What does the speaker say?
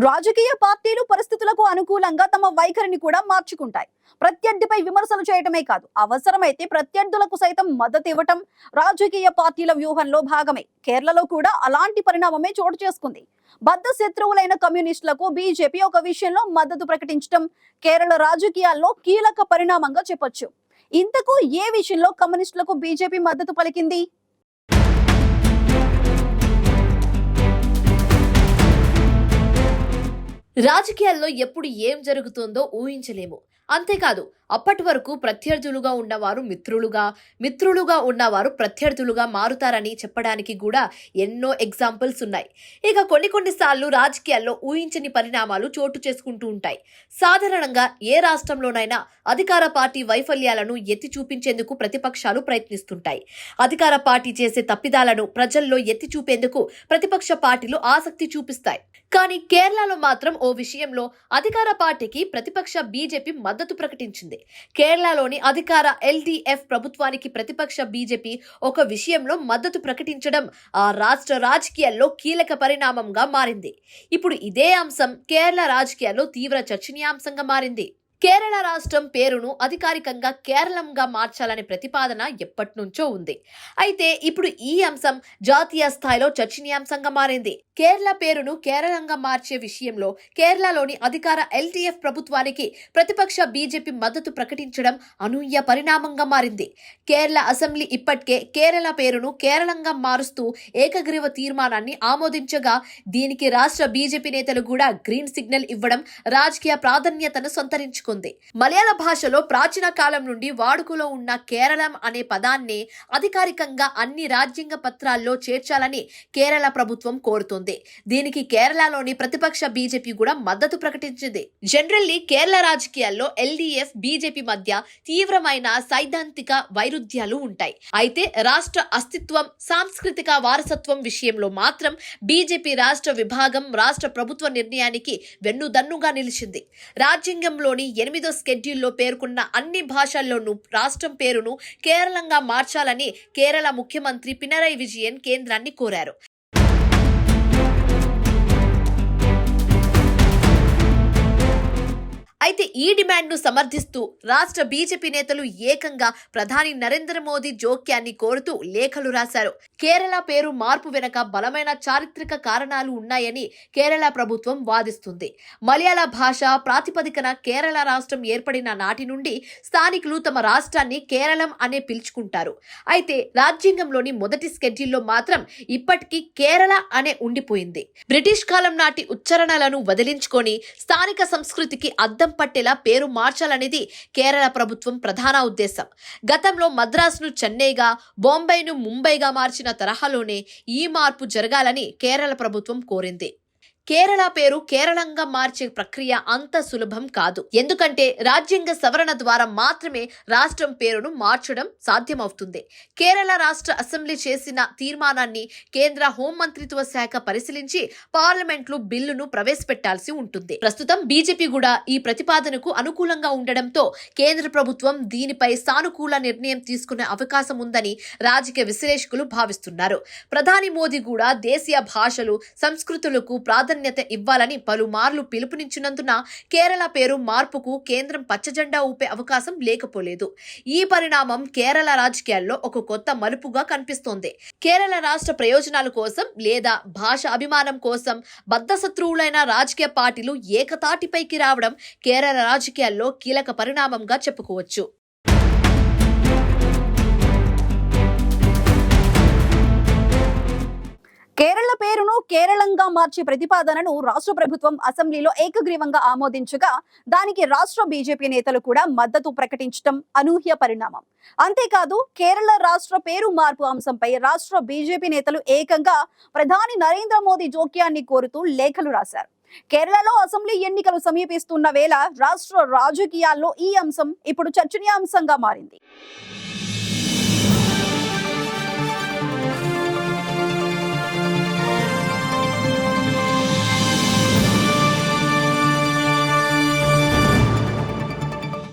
రాజకీయ పార్టీలు పరిస్థితులకు అనుకూలంగా తమ వైఖరిని కూడా మార్చుకుంటాయి. ప్రత్యర్థిపై విమర్శలు చేయటమే కాదు, అవసరమైతే ప్రత్యర్థులకు సైతం మద్దతు ఇవ్వటం రాజకీయ పార్టీల వ్యూహంలో భాగమే. కేరళలో కూడా అలాంటి పరిణామమే చోటు చేసుకుంది. బద్ధ శత్రువులైన కమ్యూనిస్టులకు బీజేపీ ఒక విషయంలో మద్దతు ప్రకటించడం కేరళ రాజకీయాల్లో కీలక పరిణామంగా చెప్పొచ్చు. ఇంతకు ఏ విషయంలో కమ్యూనిస్టులకు బీజేపీ మద్దతు పలికింది? రాజకీయాల్లో ఎప్పుడు ఏం జరుగుతుందో ఊహించలేము. అంతేకాదు, అప్పటి వరకు ప్రత్యర్థులుగా ఉన్నవారు మిత్రులుగా ఉన్నవారు ప్రత్యర్థులుగా మారుతారని చెప్పడానికి కూడా ఎన్నో ఎగ్జాంపుల్స్ ఉన్నాయి. ఇక కొన్నిసార్లు రాజకీయాల్లో ఊహించని పరిణామాలు చోటు చేసుకుంటూ ఉంటాయి. సాధారణంగా ఏ రాష్ట్రంలోనైనా అధికార పార్టీ వైఫల్యాలను ఎత్తి చూపించేందుకు ప్రతిపక్షాలు ప్రయత్నిస్తుంటాయి. అధికార పార్టీ చేసే తప్పిదాలను ప్రజల్లో ఎత్తి చూపేందుకు ప్రతిపక్ష పార్టీలు ఆసక్తి చూపిస్తాయి. కానీ కేరళలో మాత్రం ఓ విషయంలో అధికార పార్టీకి ప్రతిపక్ష బీజేపీ మద్దతు ప్రకటించింది. కేరళలోని అధికార ఎల్డీఎఫ్ ప్రభుత్వానికి ప్రతిపక్ష బీజేపీ ఒక విషయంలో మద్దతు ప్రకటించడం ఆ రాష్ట్ర రాజకీయాల్లో కీలక పరిణామంగా మారింది. ఇప్పుడు ఇదే అంశం కేరళ రాజకీయాల్లో తీవ్ర చర్చనీయాంశంగా మారింది. కేరళ రాష్ట్రం పేరును అధికారికంగా కేరళంగా మార్చాలనే ప్రతిపాదన ఎప్పటినుంచో ఉంది. అయితే ఇప్పుడు ఈ అంశం జాతీయ స్థాయిలో చర్చనీయాంశంగా మారింది. కేరళ పేరును కేరళంగా మార్చే విషయంలో కేరళలోని అధికార ఎల్డీఎఫ్ ప్రభుత్వానికి ప్రతిపక్ష బీజేపీ మద్దతు ప్రకటించడం అనూహ్య పరిణామంగా మారింది. కేరళ అసెంబ్లీ ఇప్పటికే కేరళ పేరును కేరళంగా మారుస్తూ ఏకగ్రీవ తీర్మానాన్ని ఆమోదించగా దీనికి రాష్ట్ర బీజేపీ నేతలు కూడా గ్రీన్ సిగ్నల్ ఇవ్వడం రాజకీయ ప్రాధాన్యతను సంతరించుకుంది. మలయాళ భాషలో ప్రాచీన కాలం నుండి వాడుకలో ఉన్న కేరళం అనే పదాన్ని అధికారికంగా అన్ని రాజ్యాంగ పత్రాల్లో చేర్చాలని కేరళ ప్రభుత్వం కోరుతోంది. దీనికి కేరళలోని ప్రతిపక్ష బీజేపీ కూడా మద్దతు ప్రకటించింది. జనరల్లీ కేరళ రాజకీయాల్లో ఎల్డీఎఫ్ బీజేపీ మధ్య తీవ్రమైన సైద్ధాంతిక వైరుధ్యాలు ఉంటాయి. అయితే రాష్ట్ర అస్తిత్వం, సాంస్కృతిక వారసత్వం విషయంలో మాత్రం బీజేపీ రాష్ట్ర విభాగం రాష్ట్ర ప్రభుత్వ నిర్ణయానికి వెన్నుదన్నుగా నిలిచింది. రాజ్యాంగంలోని 8వ షెడ్యూల్లో పేర్కొన్న అన్ని భాషల్లోనూ రాష్ట్రం పేరును కేరళంగా మార్చాలని కేరళ ముఖ్యమంత్రి పినరయి విజయన్ కేంద్రాన్ని కోరారు. అయితే ఈ డిమాండ్ను సమర్థిస్తూ రాష్ట్ర బీజేపీ నేతలు ఏకంగా ప్రధాని నరేంద్ర మోదీ జోక్యాన్ని కోరుతూ లేఖలు రాశారు. కేరళ పేరు మార్పు వెనక బలమైన చారిత్రక కారణాలు ఉన్నాయని కేరళ ప్రభుత్వం వాదిస్తుంది. మలయాళ భాష ప్రాతిపదికన కేరళ రాష్ట్రం ఏర్పడిన నాటి నుండి స్థానికులు తమ రాష్ట్రాన్ని కేరళం అనే పిలుచుకుంటారు. అయితే రాజ్యాంగంలోని మొదటి షెడ్యూల్లో మాత్రం ఇప్పటికీ కేరళ అనే ఉండిపోయింది. బ్రిటిష్ కాలం నాటి ఉచ్చారణలను వదిలించుకొని స్థానిక సంస్కృతికి అద్దం పట్టేలా పేరు మార్చాలనేది కేరళ ప్రభుత్వం ప్రధాన ఉద్దేశం. గతంలో మద్రాసును చెన్నైగా, బొంబాయిను ముంబైగా మార్చిన తరహాలోనే ఈ మార్పు జరగాలని కేరళ ప్రభుత్వం కోరింది. కేరళ పేరు కేరళంగా మార్చే ప్రక్రియ అంత సులభం కాదు. ఎందుకంటే రాజ్యాంగ సవరణ ద్వారా మాత్రమే రాష్ట్రం పేరును మార్చడం సాధ్యమవుతుంది. కేరళ రాష్ట్ర అసెంబ్లీ చేసిన తీర్మానాన్ని కేంద్ర హోంమంత్రిత్వ శాఖ పరిశీలించి పార్లమెంట్లో బిల్లును ప్రవేశపెట్టాల్సి ఉంటుంది. ప్రస్తుతం బీజేపీ కూడా ఈ ప్రతిపాదనకు అనుకూలంగా ఉండడంతో కేంద్ర ప్రభుత్వం దీనిపై సానుకూల నిర్ణయం తీసుకునే అవకాశం ఉందని రాజకీయ విశ్లేషకులు భావిస్తున్నారు. ప్రధాని మోదీ కూడా దేశీయ భాషలు, సంస్కృతులకు ప్రాధాన్యత ఇవ్వాలని పలుమార్లు పిలుపునిచ్చినందున కేరళ పేరు మార్పుకు కేంద్రం పచ్చజెండా ఊపే అవకాశం లేకపోలేదు. ఈ పరిణామం కేరళ రాజకీయాల్లో ఒక కొత్త మలుపుగా కనిపిస్తోంది. కేరళ రాష్ట్ర ప్రయోజనాల కోసం లేదా భాష అభిమానం కోసం బద్ధశత్రువులైన రాజకీయ పార్టీలు ఏకతాటిపైకి రావడం కేరళ రాజకీయాల్లో కీలక పరిణామంగా చెప్పుకోవచ్చు. కేరళ పేరును కేరళంగా మార్చే ప్రతిపాదనను రాష్ట్ర ప్రభుత్వం అసెంబ్లీలో ఏకగ్రీవంగా ఆమోదించగా దానికి రాష్ట్ర బీజేపీ నేతలు కూడా మద్దతు ప్రకటించడం అనూహ్య పరిణామం. అంతేకాదు, కేరళ రాష్ట్ర పేరు మార్పు అంశంపై రాష్ట్ర బీజేపీ నేతలు ఏకంగా ప్రధాని నరేంద్ర మోదీ జోక్యాన్ని కోరుతూ లేఖలు రాశారు. కేరళలో అసెంబ్లీ ఎన్నికలు సమీపిస్తున్న వేళ రాష్ట్ర రాజకీయాల్లో ఈ అంశం ఇప్పుడు చర్చనీయాంశంగా మారింది.